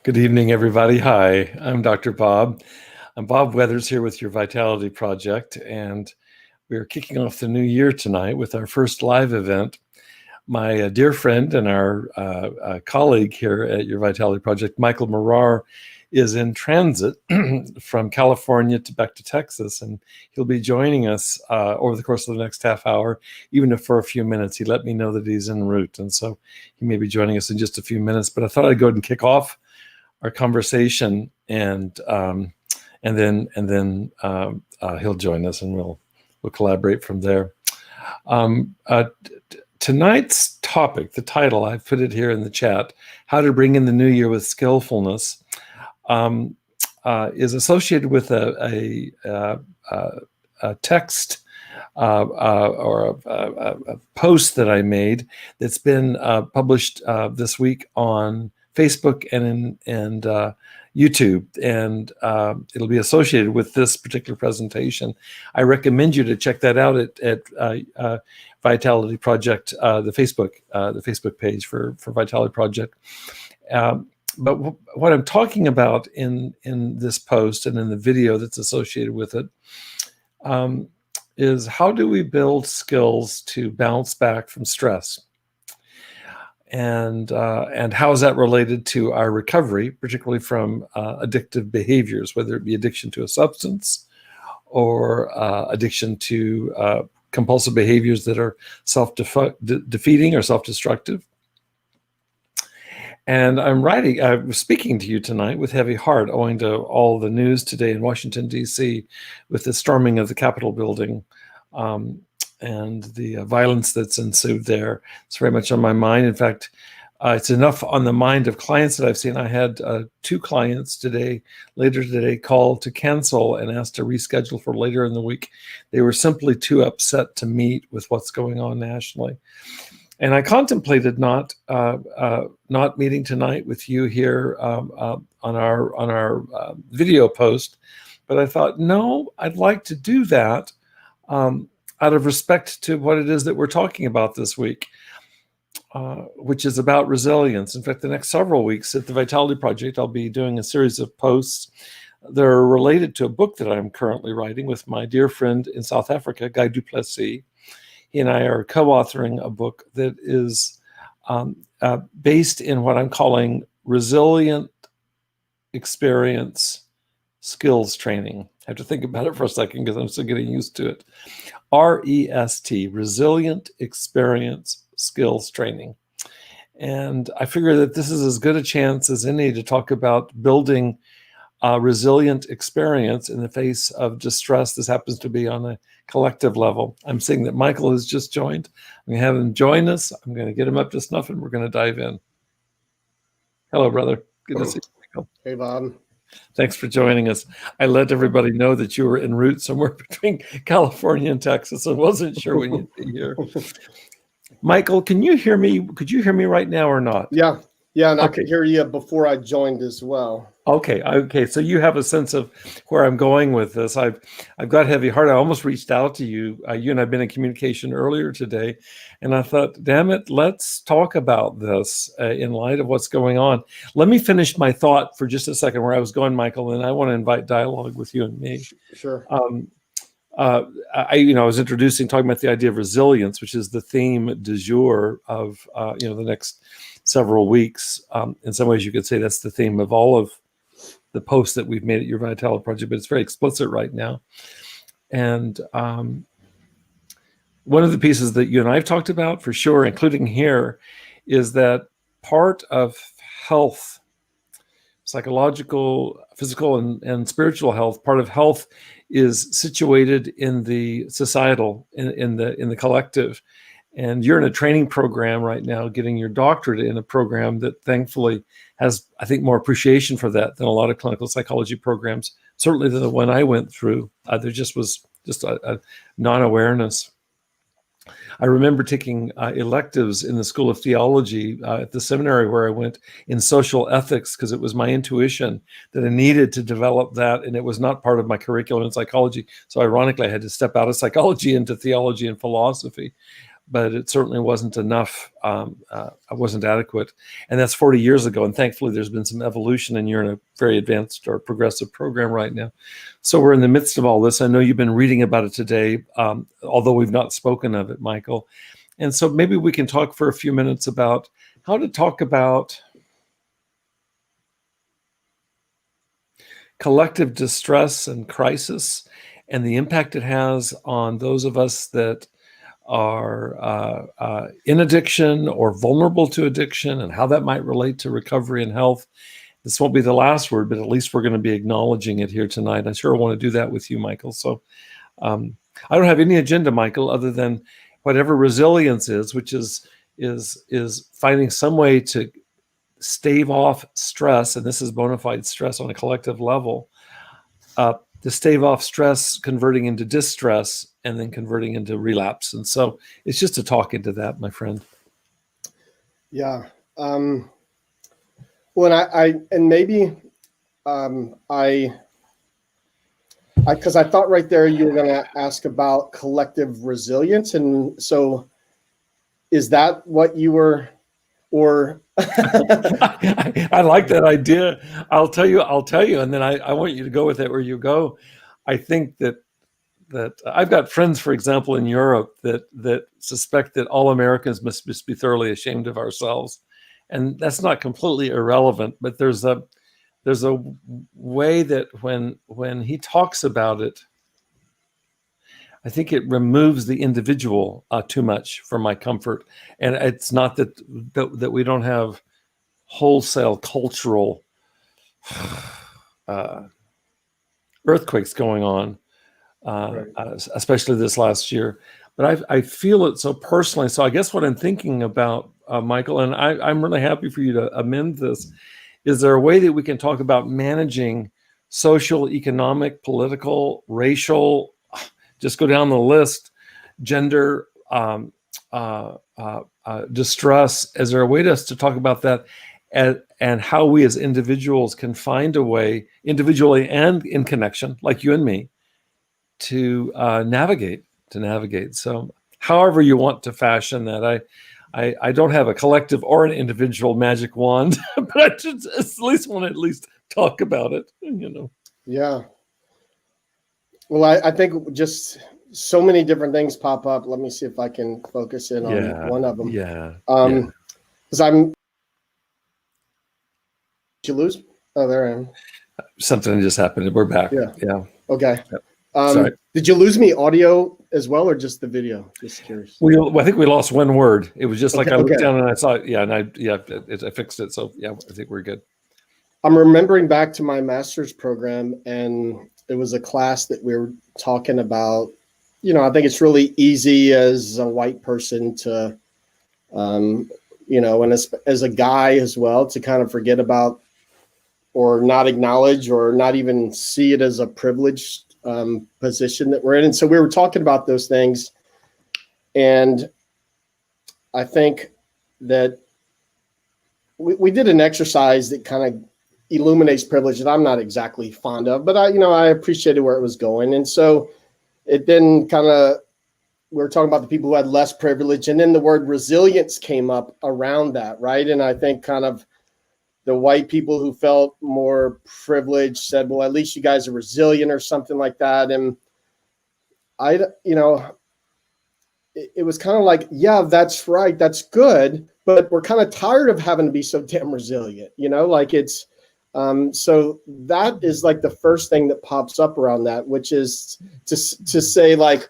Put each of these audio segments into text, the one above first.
Good evening, everybody. Hi, I'm Dr. Bob. I'm Bob Weathers here with your Vitality Project, and we're kicking off the new year tonight with our first live event. My dear friend and our colleague here at your Vitality Project, Michael Morar, is in transit from California back to Texas, and he'll be joining us over the course of the next half hour, even if for a few minutes. He let me know that he's en route, and so he may be joining us in just a few minutes. But I thought I'd go ahead and kick off our conversation, and then he'll join us, and we'll collaborate from there. Tonight's topic, the title, I've put it here in the chat, How to Bring in the New Year with Skillfulness, is associated with a text or a post that I made that's been published this week on Facebook and YouTube, and it'll be associated with this particular presentation. I recommend you to check that out at Vitality Project, the Facebook page for Vitality Project. But what I'm talking about in this post and in the video that's associated with it is how do we build skills to bounce back from stress? And how is that related to our recovery, particularly from addictive behaviors, whether it be addiction to a substance or addiction to compulsive behaviors that are self-defeating or self-destructive. And I'm speaking to you tonight with heavy heart, owing to all the news today in Washington, D.C., with the storming of the Capitol building and the violence that's ensued there. It's very much on my mind. In fact, it's enough on the mind of clients that I've seen. I had 2 clients later today, call to cancel and ask to reschedule for later in the week. They were simply too upset to meet with what's going on nationally. And I contemplated not meeting tonight with you here on our video post, but I thought, no, I'd like to do that out of respect to what it is that we're talking about this week, which is about resilience. In fact, the next several weeks at the Vitality Project, I'll be doing a series of posts that are related to a book that I'm currently writing with my dear friend in South Africa, 𝗙𝗍𝗄. He and I are co-authoring a book that is based in what I'm calling resilient experience skills training. I have to think about it for a second because I'm still getting used to it. REST, Resilient Experience Skills Training. And I figure that this is as good a chance as any to talk about building a resilient experience in the face of distress. This happens to be on a collective level. I'm seeing that Michael has just joined. I'm going to have him join us. I'm going to get him up to snuff, and we're going to dive in. Hello, brother. Good to see you, Michael. Hey, Bob. Thanks for joining us. I let everybody know that you were en route somewhere between California and Texas. I wasn't sure when you'd be here. Michael, can you hear me? Could you hear me right now or not? Yeah, and okay. I could hear you before I joined as well. Okay. So you have a sense of where I'm going with this. I've got heavy heart. I almost reached out to you. You and I've been in communication earlier today, and I thought, damn it, let's talk about this in light of what's going on. Let me finish my thought for just a second where I was going, Michael, and I want to invite dialogue with you and me. Sure. I was talking about the idea of resilience, which is the theme du jour of the next several weeks. In some ways, you could say that's the theme of all of the posts that we've made at your Vitality Project, but it's very explicit right now. And one of the pieces that you and I have talked about for sure, including here, is that part of health, psychological, physical, and spiritual health, part of health is situated in the societal, in the collective. And you're in a training program right now, getting your doctorate in a program that thankfully has, I think, more appreciation for that than a lot of clinical psychology programs, certainly than the one I went through. There just was a non-awareness. I remember taking electives in the School of Theology at the seminary where I went in social ethics because it was my intuition that I needed to develop that, and it was not part of my curriculum in psychology. So ironically, I had to step out of psychology into theology and philosophy. but it certainly wasn't enough. Wasn't adequate, and that's 40 years ago. And thankfully, there's been some evolution, and you're in a very advanced or progressive program right now. So we're in the midst of all this. I know you've been reading about it today, although we've not spoken of it, Michael. And so maybe we can talk for a few minutes about how to talk about collective distress and crisis and the impact it has on those of us that are in addiction or vulnerable to addiction, and how that might relate to recovery and health. This won't be the last word, but at least we're going to be acknowledging it here tonight. I sure want to do that with you, Michael. So I don't have any agenda, Michael, other than whatever resilience is, which is finding some way to stave off stress, and this is bona fide stress on a collective level, to stave off stress, converting into distress, and then converting into relapse. And so it's just to talk into that, my friend. Yeah. Well, because I thought right there you were going to ask about collective resilience, and so is that what you were, or? I like that idea. I'll tell you, and then I want you to go with it where you go. I think that I've got friends, for example, in Europe that suspect that all Americans must just be thoroughly ashamed of ourselves, and that's not completely irrelevant. But there's a way that when he talks about it, I think it removes the individual too much from my comfort. And it's not that we don't have wholesale cultural earthquakes going on, Right. especially this last year. But I feel it so personally. So I guess what I'm thinking about, Michael, and I'm really happy for you to amend this, is there a way that we can talk about managing social, economic, political, racial, just go down the list, gender, distress? Is there a way to talk about that, and how we as individuals can find a way, individually and in connection, like you and me, to navigate? So however you want to fashion that. I don't have a collective or an individual magic wand, but I just at least want to talk about it, Yeah. Well, I think just so many different things pop up. Let me see if I can focus in on one of them. Yeah. Because did you lose? Oh, there I am. Something just happened. We're back. Yeah. Okay. Yep. Sorry. Did you lose me audio as well, or just the video? Just curious. I think we lost one word. It was just like I looked down and I saw it. Yeah, and I fixed it. So yeah, I think we're good. I'm remembering back to my master's program, and it was a class that we were talking about. I think it's really easy as a white person to, and as a guy as well, to kind of forget about or not acknowledge or not even see it as a privileged position that we're in. And so we were talking about those things. And I think that we did an exercise that kind of illuminates privilege that I'm not exactly fond of, but I appreciated where it was going. And so it then kind of, we were talking about the people who had less privilege, and then the word resilience came up around that, right? And I think kind of the white people who felt more privileged said, well, at least you guys are resilient or something like that. And it was kind of like, yeah, that's right. That's good. But we're kind of tired of having to be so damn resilient, like it's, so that is like the first thing that pops up around that, which is to say, like,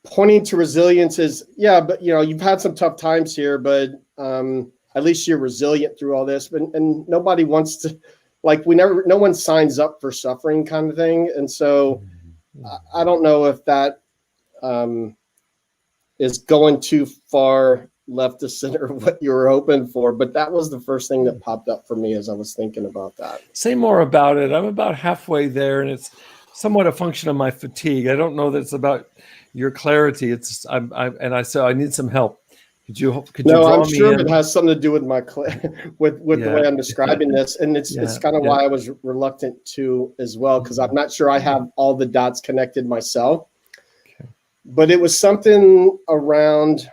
pointing to resilience is, yeah, but you've had some tough times here, but at least you're resilient through all this. And nobody wants to, like, no one signs up for suffering kind of thing. And so I don't know if that is going too far left to center of what you were hoping for, but that was the first thing that popped up for me as I was thinking about that. Say more about it. I'm about halfway there, and it's somewhat a function of my fatigue. I don't know that it's about your clarity. I need some help. Could you No, draw I'm me sure in? it has something to do with my with the way I'm describing this, and it's kind of why I was reluctant to as well, because I'm not sure I have all the dots connected myself. Okay. But it was something around,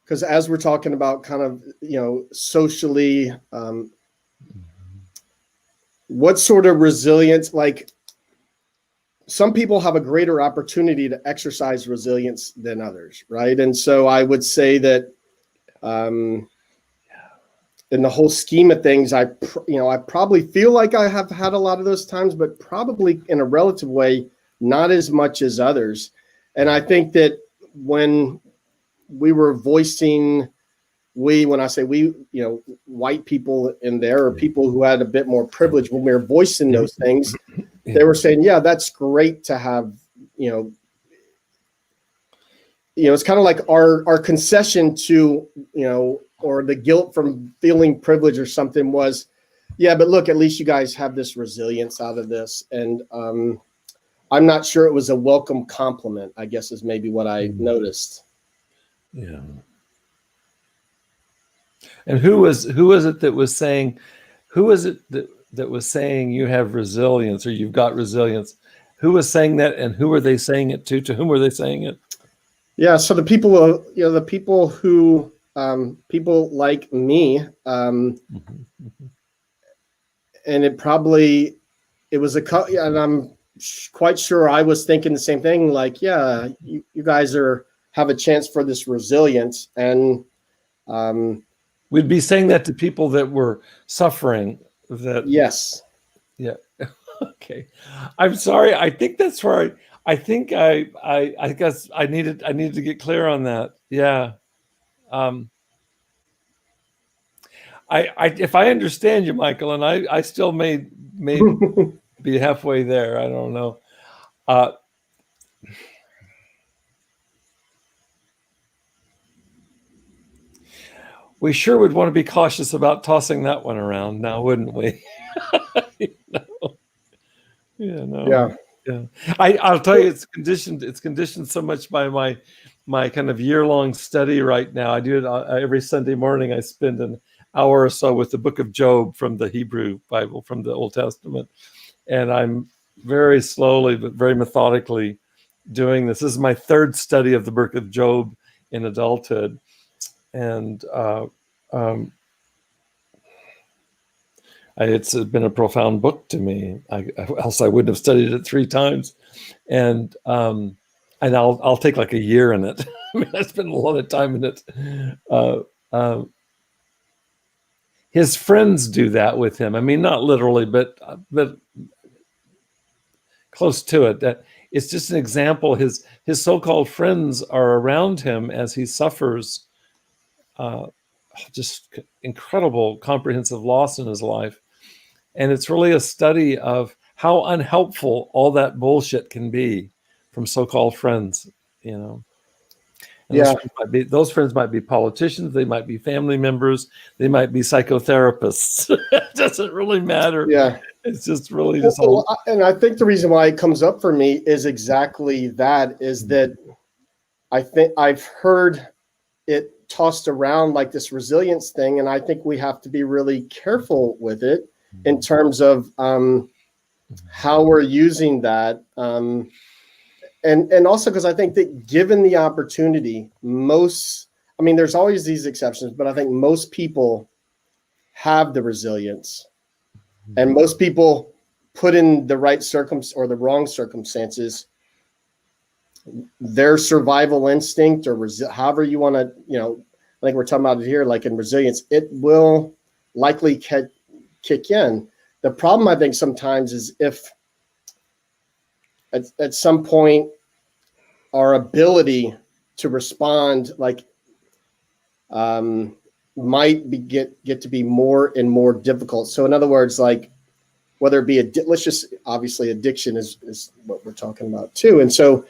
because as we're talking about kind of, you know, socially, what sort of resilience, like some people have a greater opportunity to exercise resilience than others, right? And so I would say that in the whole scheme of things, I probably feel like I have had a lot of those times, but probably in a relative way, not as much as others. And I think that when we were voicing, when I say we, you know, white people in there, or people who had a bit more privilege, when we were voicing those things, they were saying, yeah, that's great to have, you know, it's kind of like our concession to, you know, or the guilt from feeling privilege or something was, yeah, but look, at least you guys have this resilience out of this. And I'm not sure it was a welcome compliment, I guess, is maybe what I noticed. Yeah. And who was it that was saying, who was it that was saying you have resilience, or you've got resilience? Who was saying that, and who were they saying it to? To whom were they saying it? Yeah, so the people, you know, the people who, people like me, and it was and I'm quite sure I was thinking the same thing. Like, yeah, you guys have a chance for this resilience, and we'd be saying that to people that were suffering. That yes, yeah. Okay, I'm sorry. I think that's where I think I guess I needed to get clear on that. Yeah. If I understand you, Michael, and I still may be halfway there. I don't know. We sure would want to be cautious about tossing that one around now, wouldn't we? No. Yeah, no. Yeah. I'll tell you, it's conditioned so much by my kind of year-long study right now. I do it every Sunday morning. I spend an hour or so with the book of Job from the Hebrew Bible, from the Old Testament. And I'm very slowly but very methodically doing this. This is my third study of the book of Job in adulthood. And it's been a profound book to me. Else I wouldn't have studied it 3 times. And I'll take like a year in it. I mean, I spend a lot of time in it. His friends do that with him. I mean, not literally, but close to it. That it's just an example. His so-called friends are around him as he suffers just incredible comprehensive loss in his life. And it's really a study of how unhelpful all that bullshit can be from so-called friends, you know. And yeah, those friends might be politicians, they might be family members, they might be psychotherapists. It doesn't really matter. yeah. It's just really just all. And I think the reason why it comes up for me is exactly that, is that I think I've heard it tossed around like this resilience thing, and I think we have to be really careful with it in terms of how we're using that, and also because I think that given the opportunity, there's always these exceptions, but I think most people have the resilience, and most people put in the right or the wrong circumstances, their survival instinct, or however you want to, you know, I think we're talking about it here, like in resilience, it will likely kick in. The problem, I think, sometimes is if at some point our ability to respond might get to be more and more difficult. So in other words, like whether it be obviously addiction is what we're talking about too. And so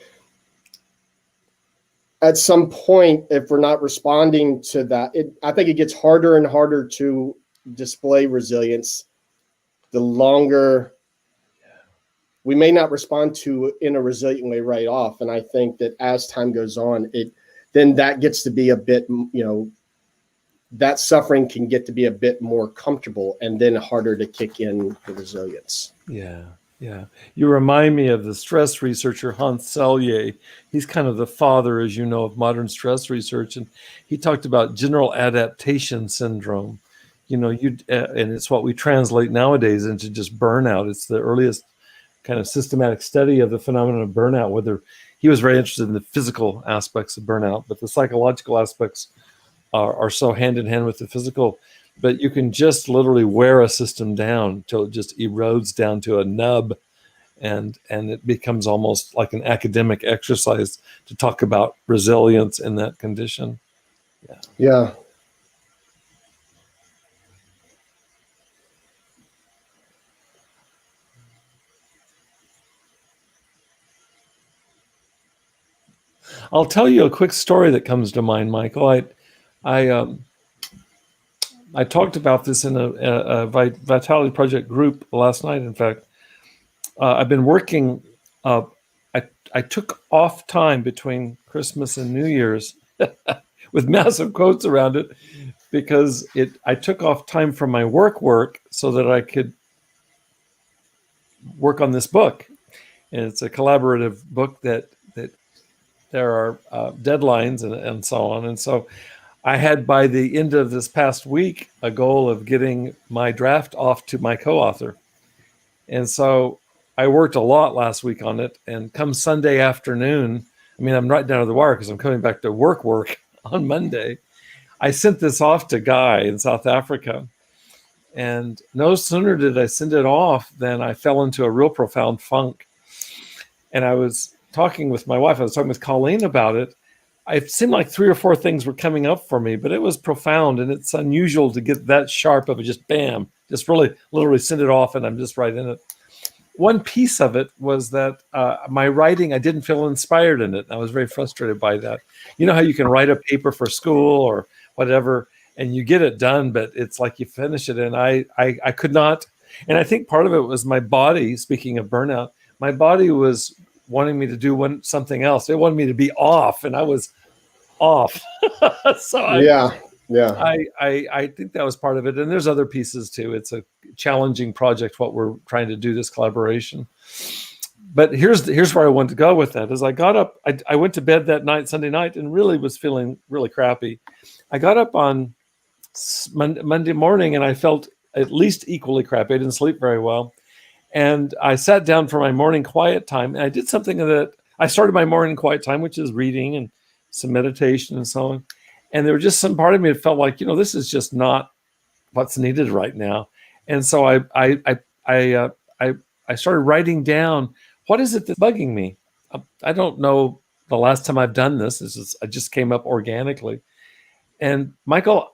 at some point, if we're not responding to that, I think it gets harder and harder to display resilience the longer we may not respond to in a resilient way right off. And I think that as time goes on, then that gets to be a bit, that suffering can get to be a bit more comfortable and then harder to kick in the resilience. Yeah. Yeah. You remind me of the stress researcher, 𝗓𝗨𝘂. He's kind of the father, as you know, of modern stress research. And he talked about general adaptation syndrome. And it's what we translate nowadays into just burnout. It's the earliest kind of systematic study of the phenomenon of burnout, whether he was very interested in the physical aspects of burnout, but the psychological aspects are so hand in hand with the physical. But you can just literally wear a system down till it just erodes down to a nub, and it becomes almost like an academic exercise to talk about resilience in that condition. Yeah. I'll tell you a quick story that comes to mind, Michael. I talked about this in a Vitality Project group last night. In fact, I've been working. I took off time between Christmas and New Year's with massive quotes around it, because I took off time from my work so that I could work on this book. And it's a collaborative book that there are deadlines and so on. And so I had, by the end of this past week, a goal of getting my draft off to my co-author. And so I worked a lot last week on it. And come Sunday afternoon, I'm right down to the wire because I'm coming back to work on Monday. I sent this off to Guy in South Africa. And no sooner did I send it off than I fell into a real profound funk. And I was talking with my wife, I was talking with Colleen about it. It seemed like 3 or 4 things were coming up for me, but it was profound, and it's unusual to get that sharp of it, just bam, just really literally send it off and I'm just right in it. One piece of it was that my writing, I didn't feel inspired in it. I was very frustrated by that. You know how you can write a paper for school or whatever, and you get it done, but it's like you finish it, and I could not. And I think part of it was my body, speaking of burnout, my body was wanting me to do something else. They wanted me to be off, and I was off. So I think that was part of it. And there's other pieces too. It's a challenging project, what we're trying to do, this collaboration. But here's where I wanted to go with that. As I got up, I went to bed that night, Sunday night, and really was feeling really crappy. I got up on Monday morning and I felt at least equally crappy. I didn't sleep very well. And I sat down for my morning quiet time, and I did something that I started my morning quiet time, which is reading and some meditation and so on. And there was just some part of me that felt like, this is just not what's needed right now. And so I started writing down, what is it that's bugging me? I don't know the last time I've done this. I just came up organically. And Michael,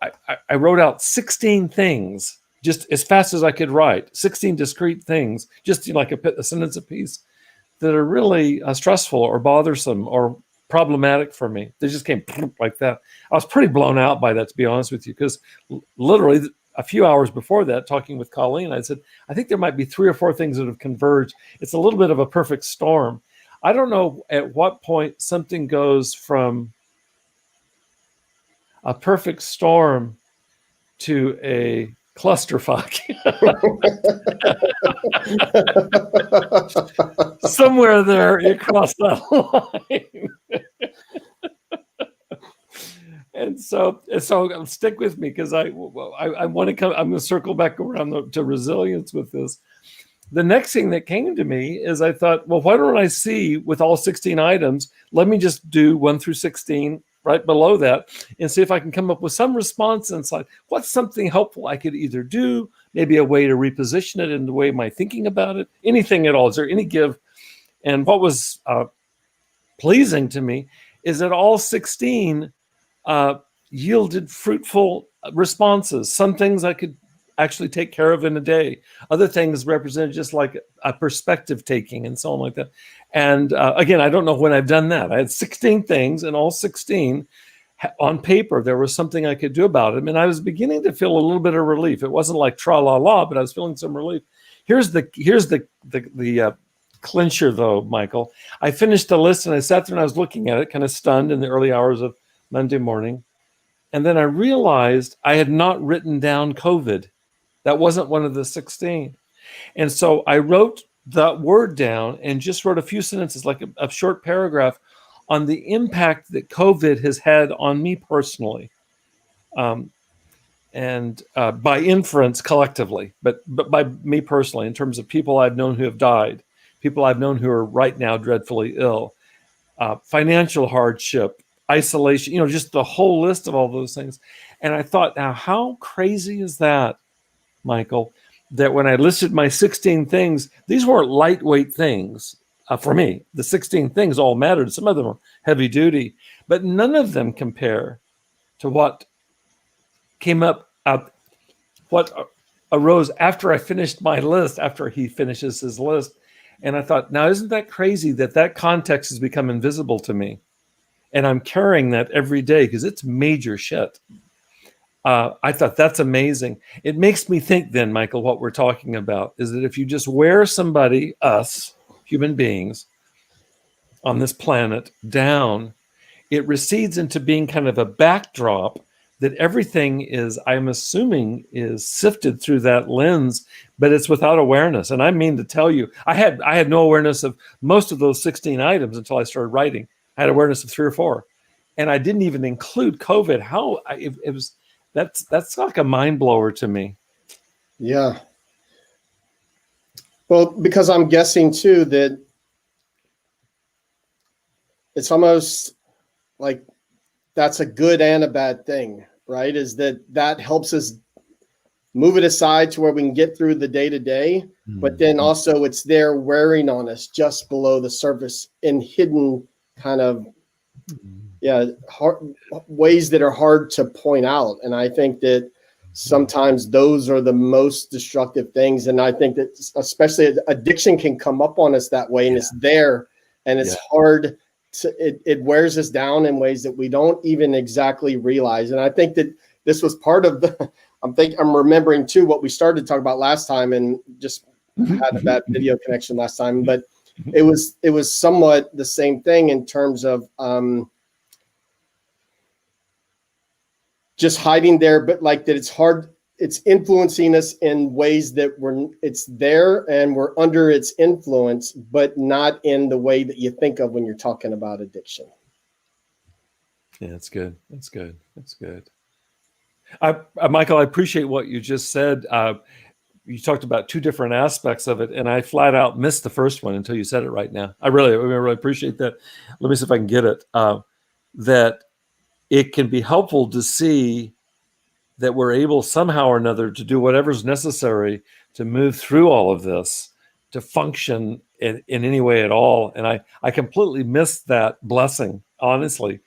I wrote out 16 things, just as fast as I could write, 16 discrete things, just like a sentence apiece, that are really stressful or bothersome or problematic for me. They just came like that. I was pretty blown out by that, to be honest with you, because literally a few hours before that, talking with Colleen, I said, I think there might be 3 or 4 things that have converged. It's a little bit of a perfect storm. I don't know at what point something goes from a perfect storm to a clusterfuck. Somewhere there, it crossed that line. And so stick with me, because I want to come. I'm going to circle back around to resilience with this. The next thing that came to me is I thought, well, why don't I see with all 16 items? Let me just do 1 through 16 right below that and see if I can come up with some response inside. What's something helpful I could either do, maybe a way to reposition it in the way my thinking about it, anything at all. Is there any give? And what was pleasing to me is that all 16 yielded fruitful responses. Some things I could actually take care of in a day. Other things represented just like a perspective taking and so on like that. And again, I don't know when I've done that. I had 16 things, and all 16 on paper, there was something I could do about them. And I was beginning to feel a little bit of relief. It wasn't like tra-la-la, but I was feeling some relief. Here's the clincher, though, Michael. I finished the list and I sat there and I was looking at it, kind of stunned in the early hours of Monday morning. And then I realized I had not written down COVID. That wasn't one of the 16. And so I wrote that word down and just wrote a few sentences, like a short paragraph, on the impact that COVID has had on me personally. And by inference collectively, but by me personally, in terms of people I've known who have died, people I've known who are right now dreadfully ill, financial hardship, isolation, just the whole list of all those things. And I thought, now, how crazy is that, Michael, that when I listed my 16 things, these weren't lightweight things for me. The 16 things all mattered. Some of them are heavy duty, but none of them compare to what came up, what arose after I finished my list, after he finishes his list. And I thought, now, isn't that crazy that context has become invisible to me? And I'm carrying that every day because it's major shit. I thought that's amazing. It makes me think then, Michael, what we're talking about is that if you just wear somebody, us, human beings on this planet, down, it recedes into being kind of a backdrop that everything is, I'm assuming, is sifted through that lens, but it's without awareness. And I mean to tell you, I had no awareness of most of those 16 items until I started writing. I had awareness of 3 or 4, and I didn't even include COVID. That's like a mind blower to me. Yeah. Well, because I'm guessing too that it's almost like that's a good and a bad thing, right? Is that helps us move it aside to where we can get through the day to day, but then also it's there wearing on us just below the surface in hidden kind of, ways that are hard to point out. And I think that sometimes those are the most destructive things. And I think that especially addiction can come up on us that way, and it's there, and it's hard to, it wears us down in ways that we don't even exactly realize. And I think that this was part of I'm remembering too what we started to talk about last time, and just had a bad video connection last time, but it was somewhat the same thing in terms of just hiding there, but like that it's hard, it's influencing us in ways that it's there and we're under its influence, but not in the way that you think of when you're talking about addiction. Yeah, that's good. That's good. That's good. Michael, I appreciate what you just said. You talked about 2 different aspects of it, and I flat out missed the first one until you said it right now. I really appreciate that. Let me see if I can get it. That it can be helpful to see that we're able somehow or another to do whatever's necessary to move through all of this, to function in any way at all. And I completely missed that blessing, honestly,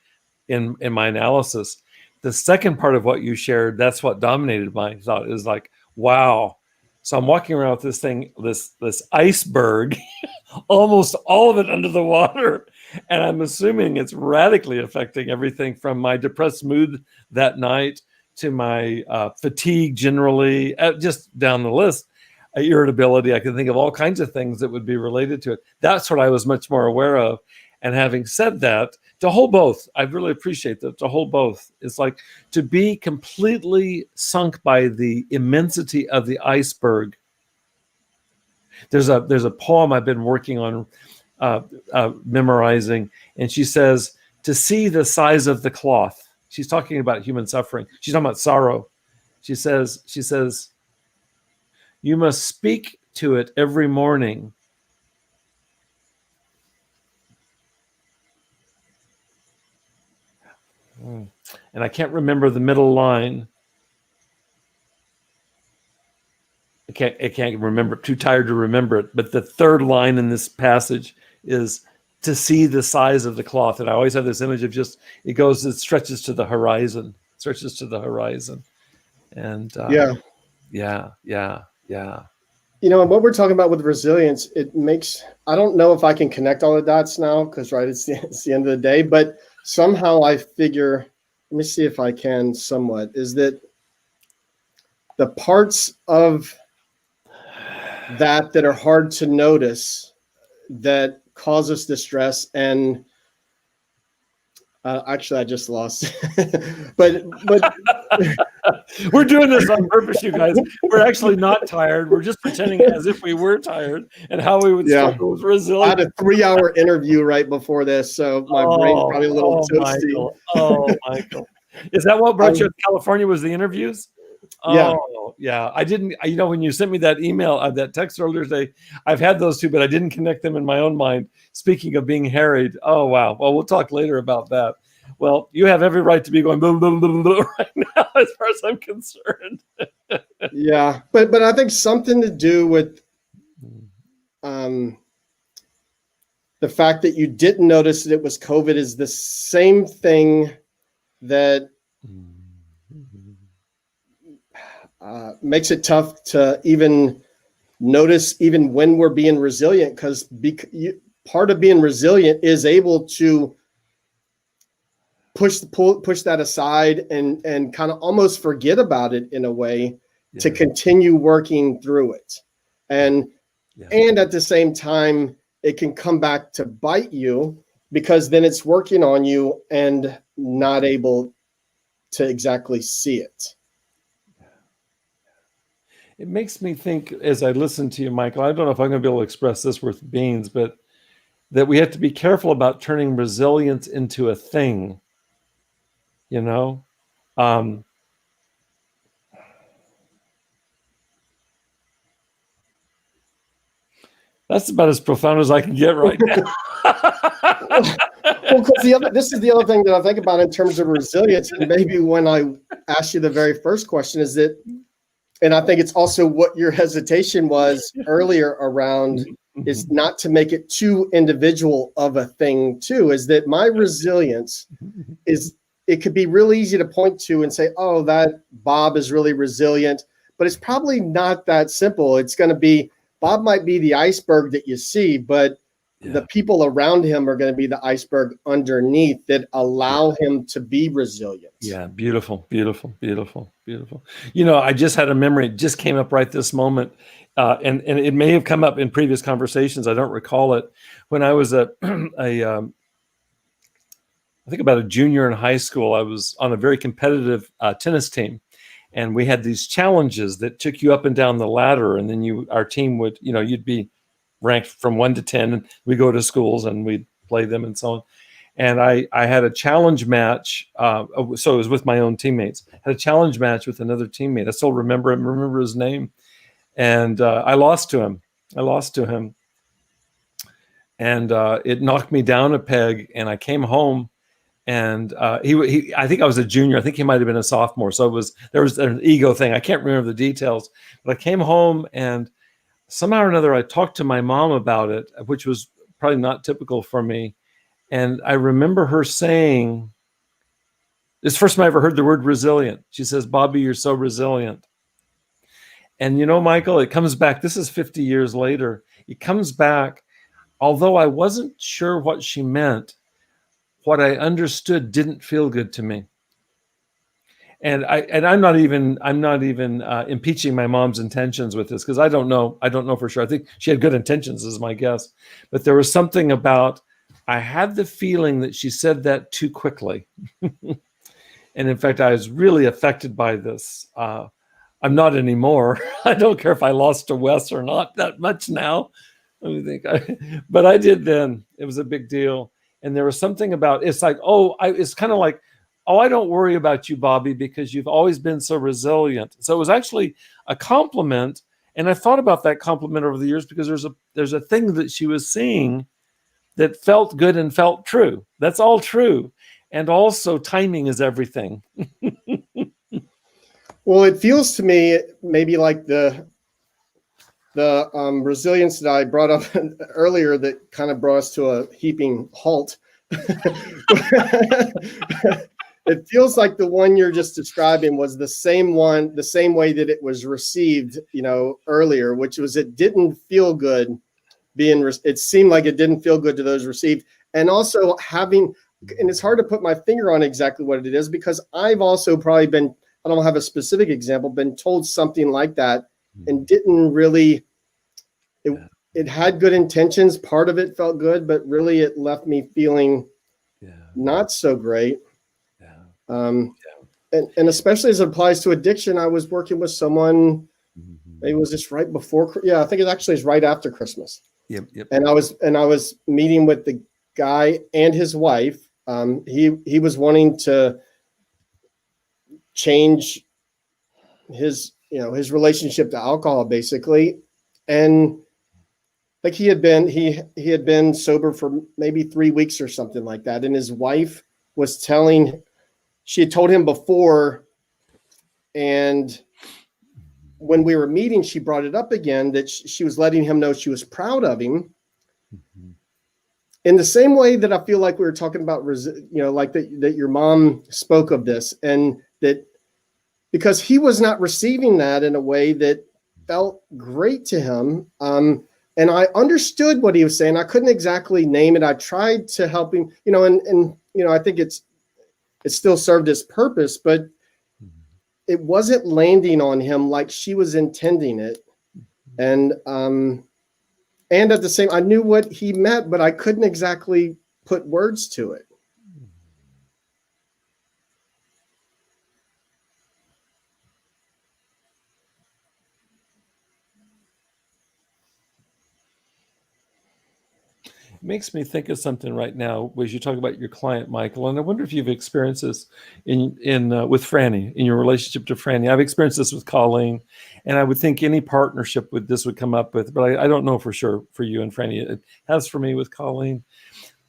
in my analysis. The second part of what you shared, that's what dominated my thought. It was like, wow. So I'm walking around with this thing, this iceberg, almost all of it under the water. And I'm assuming it's radically affecting everything from my depressed mood that night to my fatigue generally, just down the list, irritability. I can think of all kinds of things that would be related to it. That's what I was much more aware of. And having said that, to hold both, I really appreciate that, to hold both. It's like to be completely sunk by the immensity of the iceberg. There's a poem I've been working on memorizing, and she says, to see the size of the cloth. She's talking about human suffering. She's talking about sorrow. She says, you must speak to it every morning. And I can't remember the middle line. I can't remember, too tired to remember it. But the third line in this passage is to see the size of the cloth. And I always have this image of just, it stretches to the horizon, And yeah. You know, what we're talking about with resilience, it makes, I don't know if I can connect all the dots now, because it's the end of the day, but somehow I figure, let me see if I can somewhat, is that the parts of that are hard to notice that cause us distress. And actually, I just lost. but we're doing this on purpose, you guys. We're actually not tired. We're just pretending as if we were tired and how we would struggle with resilience. I had a 3-hour interview right before this, so my brain's probably a little toasty. Michael. Oh, Michael. Is that what brought you to California, was the interviews? Oh, yeah. I didn't, you know, when you sent me that email, that text earlier today, I've had those two, but I didn't connect them in my own mind. Speaking of being harried. Oh, wow. Well, we'll talk later about that. Well, you have every right to be going blah, blah, blah, blah, right now, as far as I'm concerned. Yeah. But I think something to do with the fact that you didn't notice that it was COVID is the same thing that makes it tough to even notice even when we're being resilient, because part of being resilient is able to push that aside and kind of almost forget about it in a way, to continue working through it. And at the same time, it can come back to bite you, because then it's working on you and not able to exactly see it. It makes me think, as I listen to you, Michael, I don't know if I'm going to be able to express this with beans, but that we have to be careful about turning resilience into a thing, you know? That's about as profound as I can get right now. Well, because this is the other thing that I think about in terms of resilience, and maybe when I asked you the very first question, is that, and I think it's also what your hesitation was earlier around, is not to make it too individual of a thing too, is that my resilience is, it could be really easy to point to and say, oh, that Bob is really resilient, but it's probably not that simple. It's going to be, Bob might be the iceberg that you see, but the people around him are going to be the iceberg underneath that allow him to be resilient. Yeah, beautiful, beautiful, beautiful, beautiful. You know, I just had a memory, it just came up right this moment, and it may have come up in previous conversations. I don't recall it. When I was I think about a junior in high school, I was on a very competitive tennis team. And we had these challenges that took you up and down the ladder. And then our team would, you know, you'd be ranked from 1 to 10, and we go to schools and we'd play them and so on. And I had a challenge match. So it was with my own teammates. I had a challenge match with another teammate. I still remember him, remember his name. And I lost to him. And it knocked me down a peg, and I came home. And I think I was a junior. I think he might have been a sophomore. So there was an ego thing. I can't remember the details, but I came home, and somehow or another, I talked to my mom about it, which was probably not typical for me. And I remember her saying, this is the first time I ever heard the word resilient. She says, Bobby, you're so resilient. And you know, Michael, it comes back. This is 50 years later. It comes back, although I wasn't sure what she meant. What I understood didn't feel good to me, and I'm not even impeaching my mom's intentions with this, because I don't know for sure. I think she had good intentions, is my guess, but there was something about, I had the feeling that she said that too quickly, and in fact, I was really affected by this. I'm not anymore. I don't care if I lost to Wes or not that much now. Let me think, but I did then. It was a big deal. And there was something about, it's like, it's kind of like, I don't worry about you, Bobby, because you've always been so resilient. So it was actually a compliment. And I thought about that compliment over the years, because there's a thing that she was seeing that felt good and felt true. That's all true. And also, timing is everything. Well, it feels to me maybe like the resilience that I brought up earlier that kind of brought us to a heaping halt. It feels like the one you're just describing was the same way that it was received, you know, earlier, which was, it didn't feel good it seemed like it didn't feel good to those received. And also and it's hard to put my finger on exactly what it is, because I've also probably been, I don't have a specific example, been told something like that, and didn't really, it had good intentions. Part of it felt good, but really it left me feeling not so great. And especially as it applies to addiction, I was working with someone, it was just right before, I think it actually is right after Christmas. Yep. And I was meeting with the guy and his wife. He was wanting to change his relationship to alcohol, basically. And like he had been sober for maybe 3 weeks or something like that. And his wife was she had told him before, and when we were meeting, she brought it up again, that she was letting him know she was proud of him. In the same way that I feel like we were talking about, like that your mom spoke of this, and that because he was not receiving that in a way that felt great to him. And I understood what he was saying. I couldn't exactly name it. I tried to help him, and I think it still served its purpose, but it wasn't landing on him like she was intending it. And at the same, I knew what he meant, but I couldn't exactly put words to it. Makes me think of something right now as you talk about your client, Michael, and I wonder if you've experienced this with Franny, in your relationship to Franny. I've experienced this with Colleen, and I would think any partnership with this would come up with, but I don't know for sure for you and Franny. It has for me with Colleen.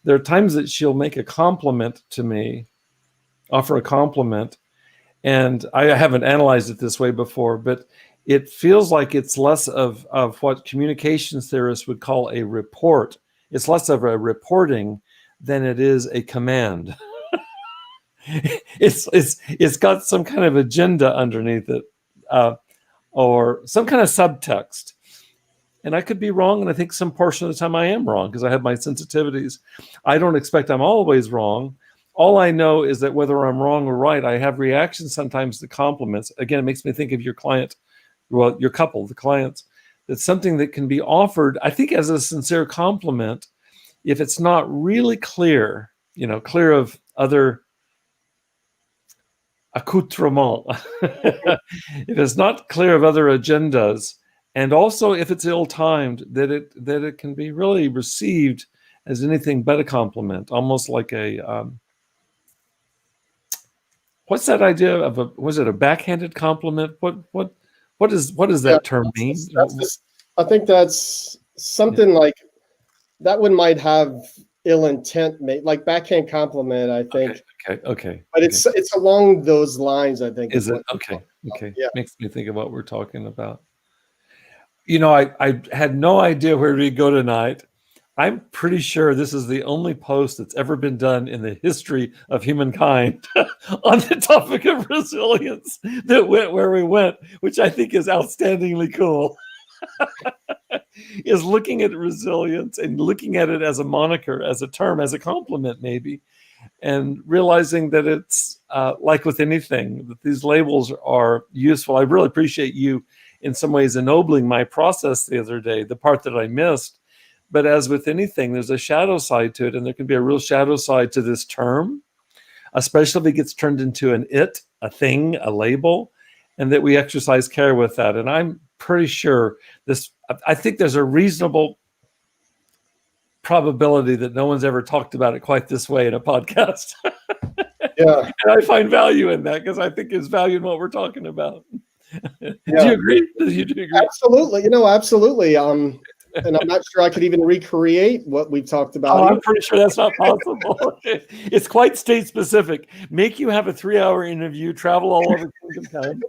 There are times that she'll make a compliment to me, offer a compliment, and I haven't analyzed it this way before, but it feels like it's less of what communications theorists would call a report. It's less of a reporting than it is a command. It's got some kind of agenda underneath it, or some kind of subtext. And I could be wrong, and I think some portion of the time I am wrong because I have my sensitivities. I don't expect I'm always wrong. All I know is that whether I'm wrong or right, I have reactions sometimes to compliments. Again, it makes me think of your client, well, your couple, the clients. That's something that can be offered, I think, as a sincere compliment, if it's not really clear, clear of other accoutrements, if it's not clear of other agendas, and also if it's ill-timed, that it can be really received as anything but a compliment, almost like a what's that idea of was it a backhanded compliment? What does that term mean? I think that's something like that one might have ill intent, like backhand compliment, I think. Okay. But it's along those lines, I think. Is it? Okay. Yeah. Makes me think of what we're talking about. I had no idea where we'd go tonight. I'm pretty sure this is the only post that's ever been done in the history of humankind on the topic of resilience that went where we went, which I think is outstandingly cool. Is looking at resilience and looking at it as a moniker, as a term, as a compliment maybe, and realizing that it's like with anything, that these labels are useful. I really appreciate you in some ways ennobling my process the other day, the part that I missed. But as with anything, there's a shadow side to it, and there can be a real shadow side to this term, especially if it gets turned into a thing, a label, and that we exercise care with that. And I'm pretty sure I think there's a reasonable probability that no one's ever talked about it quite this way in a podcast. Yeah. And I find value in that because I think there's value in what we're talking about. Yeah. Do you agree? Do you agree? Absolutely. Absolutely. And I'm not sure I could even recreate what we've talked about. Oh, I'm pretty sure that's not possible. It's quite state specific. Make you have a 3-hour interview, travel all over Kingdom Come,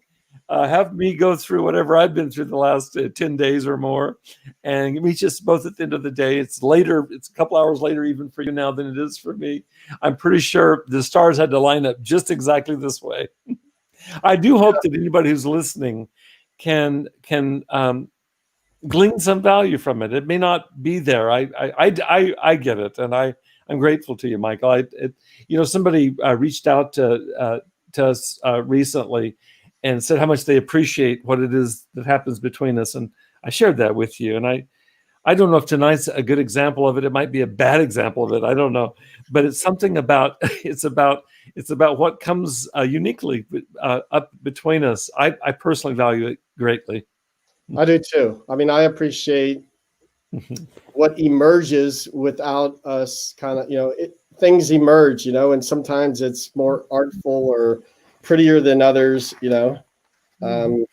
have me go through whatever I've been through the last 10 days or more, and reach us both at the end of the day. It's later. It's a couple hours later even for you now than it is for me. I'm pretty sure the stars had to line up just exactly this way. I do hope that anybody who's listening can glean some value from it. It may not be there. I get it, and I'm grateful to you, Michael. Somebody reached out to us recently and said how much they appreciate what it is that happens between us, and I shared that with you. And I don't know if tonight's a good example of it. It might be a bad example of it. I don't know, but it's something about it's about what comes uniquely up between us. I personally value it greatly. I do too. I mean, I appreciate what emerges without us kind of, things emerge, and sometimes it's more artful or prettier than others, I'm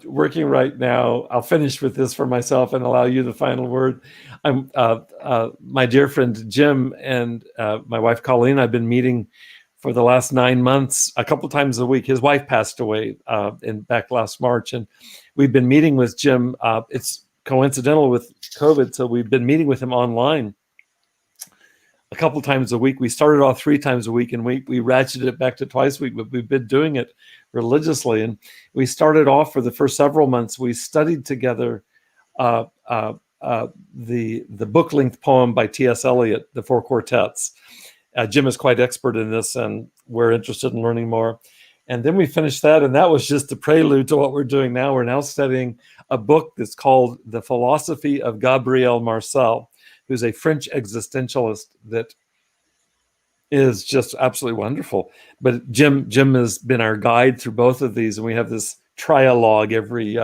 working right now. I'll finish with this for myself and allow you the final word. I'm my dear friend Jim and my wife Colleen. I've been meeting for the last 9 months, a couple times a week. His wife passed away back last March, and we've been meeting with Jim. It's coincidental with COVID, so we've been meeting with him online a couple times a week. We started off 3 times a week, and we ratcheted it back to twice a week, but we've been doing it religiously. And we started off for the first several months. We studied together the book-length poem by T.S. Eliot, The Four Quartets. Jim is quite expert in this, and we're interested in learning more. And then we finished that, and that was just the prelude to what we're doing now. We're now studying a book that's called The Philosophy of Gabrielle Marcel, who's a French existentialist that is just absolutely wonderful. But Jim has been our guide through both of these, and we have this trialogue every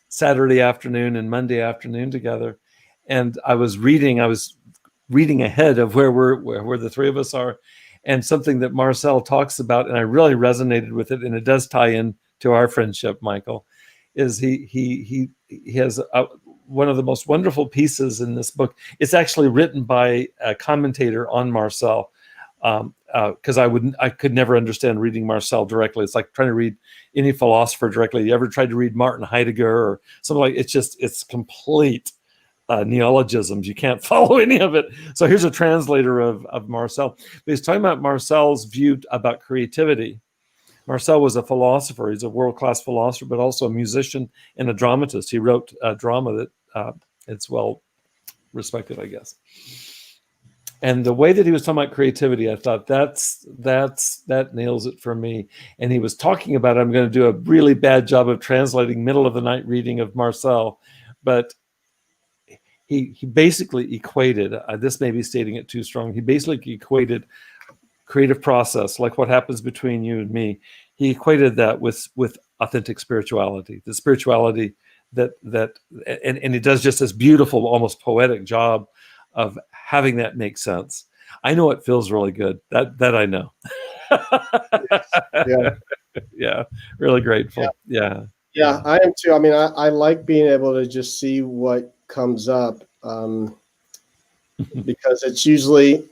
Saturday afternoon and Monday afternoon together. And I was reading ahead of where the three of us are, and something that Marcel talks about, and I really resonated with it, and it does tie in to our friendship, Michael, is he has one of the most wonderful pieces in this book. It's actually written by a commentator on Marcel, because I could never understand reading Marcel directly. It's like trying to read any philosopher directly. You ever tried to read Martin Heidegger or something like it's complete neologisms. You can't follow any of it. So here's a translator of Marcel. But he's talking about Marcel's view about creativity. Marcel was a philosopher. He's a world-class philosopher, but also a musician and a dramatist. He wrote a drama that it's well respected, I guess. And the way that he was talking about creativity, I thought that nails it for me. And he was talking about, I'm going to do a really bad job of translating middle of the night reading of Marcel, but he basically equated, this may be stating it too strong, he basically equated creative process, like what happens between you and me. He equated that with authentic spirituality, the spirituality that he does just this beautiful, almost poetic job of having that make sense. I know it feels really good. That I know. Yeah. Yeah. Really grateful. Yeah. Yeah, I am too. I mean, I like being able to just see what comes up, because it's usually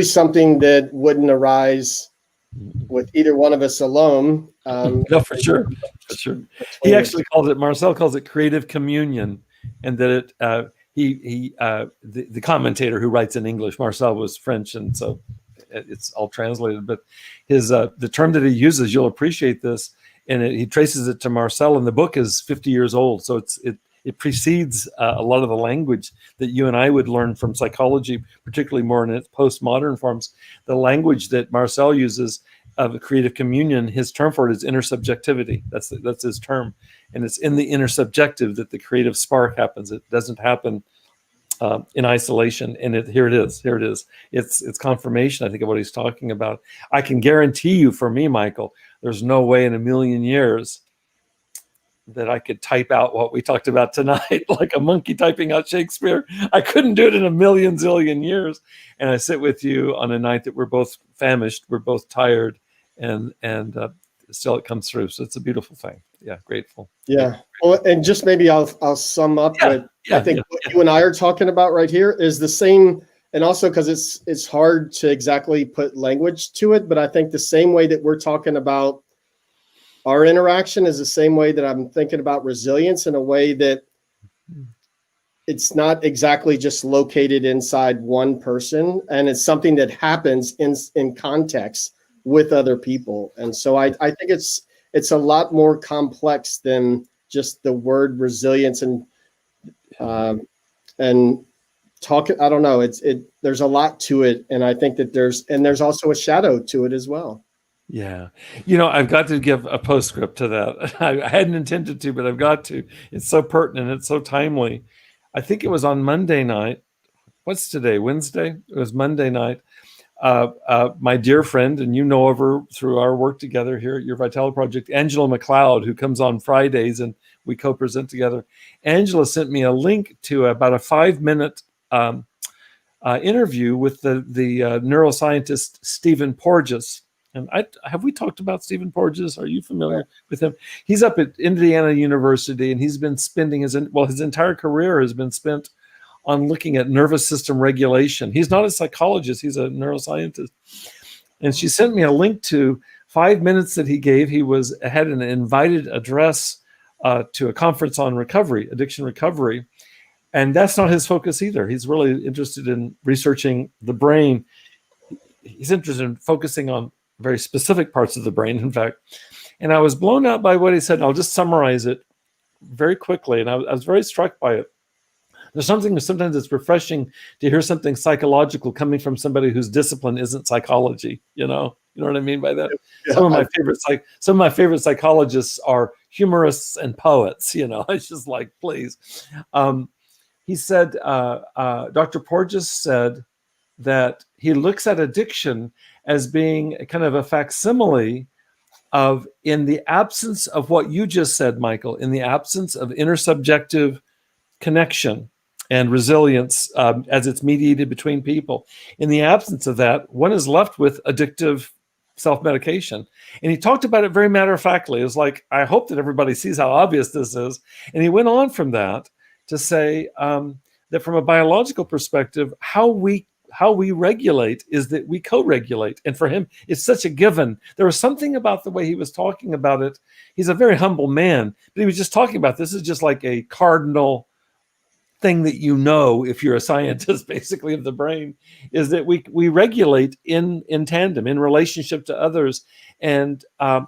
something that wouldn't arise with either one of us alone. No, for sure. He actually Marcel calls it creative communion, and that the commentator who writes in English, Marcel was French, and so it's all translated. But the term that he uses, you'll appreciate this, and he traces it to Marcel, and the book is 50 years old, so it precedes a lot of the language that you and I would learn from psychology, particularly more in its postmodern forms. The language that Marcel uses of creative communion, his term for it is intersubjectivity. That's his term. And it's in the intersubjective that the creative spark happens. It doesn't happen in isolation. And here it is. It's confirmation, I think, of what he's talking about. I can guarantee you, for me, Michael, there's no way in a million years that I could type out what we talked about tonight, like a monkey typing out Shakespeare. I couldn't do it in a million zillion years. And I sit with you on a night that we're both famished, we're both tired, and still it comes through. So it's a beautiful thing. Yeah, grateful. Yeah. Well, and just maybe I'll sum up what I think what you and I are talking about right here is the same, and also because it's hard to exactly put language to it, but I think the same way that we're talking about our interaction is the same way that I'm thinking about resilience, in a way that it's not exactly just located inside one person, and it's something that happens in context with other people. And so I think it's a lot more complex than just the word resilience and talking. I don't know. There's a lot to it, and I think that there's also a shadow to it as well. Yeah. I've got to give a postscript to that. I hadn't intended to, but I've got to. It's so pertinent. It's so timely. I think it was on Monday night. What's today? Wednesday? It was Monday night. My dear friend, and you know of her through our work together here at Your Vitality Project, Angela McLeod, who comes on Fridays and we co-present together. Angela sent me a link to about a 5-minute interview with the neuroscientist Stephen Porges. And have we talked about Stephen Porges? Are you familiar with him? He's up at Indiana University, and he's been spending his entire career has been spent on looking at nervous system regulation. He's not a psychologist, he's a neuroscientist. And she sent me a link to 5 minutes that he gave. He had an invited address to a conference on recovery, addiction recovery. And that's not his focus either. He's really interested in researching the brain. He's interested in focusing on very specific parts of the brain, in fact. And I was blown out by what he said. And I'll just summarize it very quickly. And I was very struck by it. There's sometimes it's refreshing to hear something psychological coming from somebody whose discipline isn't psychology. You know what I mean by that? Yeah. Some of my favorite psychologists are humorists and poets. It's just like, please. He said, Dr. Porges said that he looks at addiction as being kind of a facsimile of, in the absence of what you just said, Michael, in the absence of intersubjective connection and resilience as it's mediated between people. In the absence of that, one is left with addictive self-medication. And he talked about it very matter-of-factly. It was like, I hope that everybody sees how obvious this is. And he went on from that to say that from a biological perspective, how we regulate is that we co-regulate. And for him, it's such a given. There was something about the way he was talking about it. He's a very humble man, but he was just talking about this is just like a cardinal thing that if you're a scientist, basically, of the brain, is that we regulate in tandem, in relationship to others. And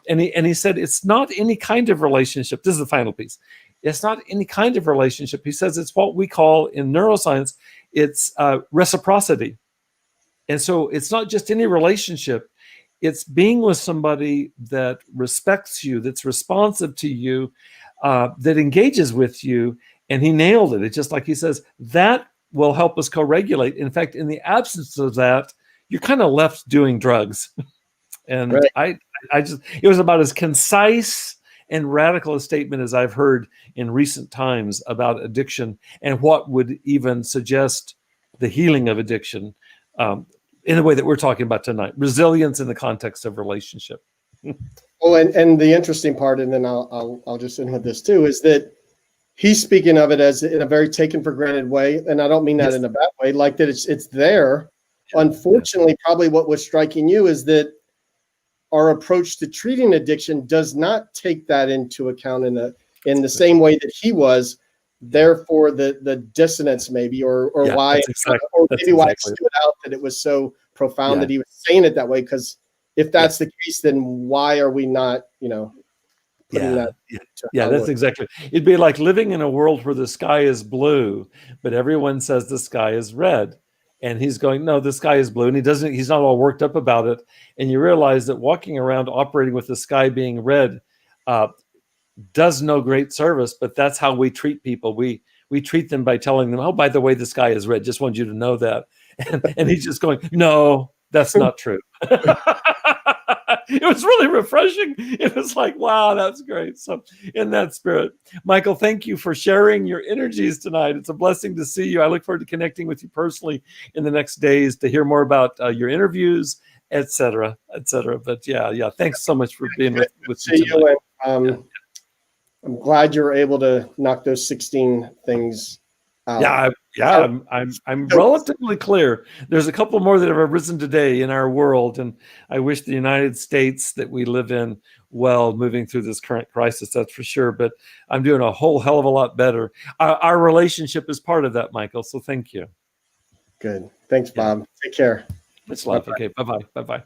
he said it's not any kind of relationship. This is the final piece. It's not any kind of relationship. He says it's what we call in neuroscience, it's reciprocity. And so it's not just any relationship. It's being with somebody that respects you, that's responsive to you, that engages with you. And he nailed it. It's just like he says, that will help us co-regulate. In fact, in the absence of that, you're kind of left doing drugs. And right. It was about as concise and radical a statement as I've heard in recent times about addiction and what would even suggest the healing of addiction in the way that we're talking about tonight. Resilience in the context of relationship. Well, and the interesting part, and then I'll just end with this too, is that he's speaking of it as in a very taken for granted way. And I don't mean that in a bad way, like that it's there. Yeah. Unfortunately, probably what was striking you is that our approach to treating addiction does not take that into account in the same way that he was. Therefore, the dissonance maybe, or why, or maybe why it stood out that it was so profound that he was saying it that way. Because if that's the case, then why are we not, putting that? Yeah, that's exactly. It'd be like living in a world where the sky is blue, but everyone says the sky is red. And he's going, no, the sky is blue. And he's not all worked up about it. And you realize that walking around operating with the sky being red does no great service, but that's how we treat people. We treat them by telling them, oh, by the way, the sky is red. Just want you to know that. And he's just going, no, that's not true. It was really refreshing. It was like, wow, that's great. So in that spirit, Michael, thank you for sharing your energies tonight. It's a blessing to see you. I look forward to connecting with you personally in the next days to hear more about your interviews, et cetera, et cetera. But yeah. Thanks so much for being with me tonight. I'm glad you were able to knock those 16 things out. I'm relatively clear. There's a couple more that have arisen today in our world, and I wish the United States that we live in well moving through this current crisis, that's for sure. But I'm doing a whole hell of a lot better. Our relationship is part of that, Michael, so thank you. Good. Thanks, Bob. Take care. Much love. Okay, bye-bye. Bye-bye.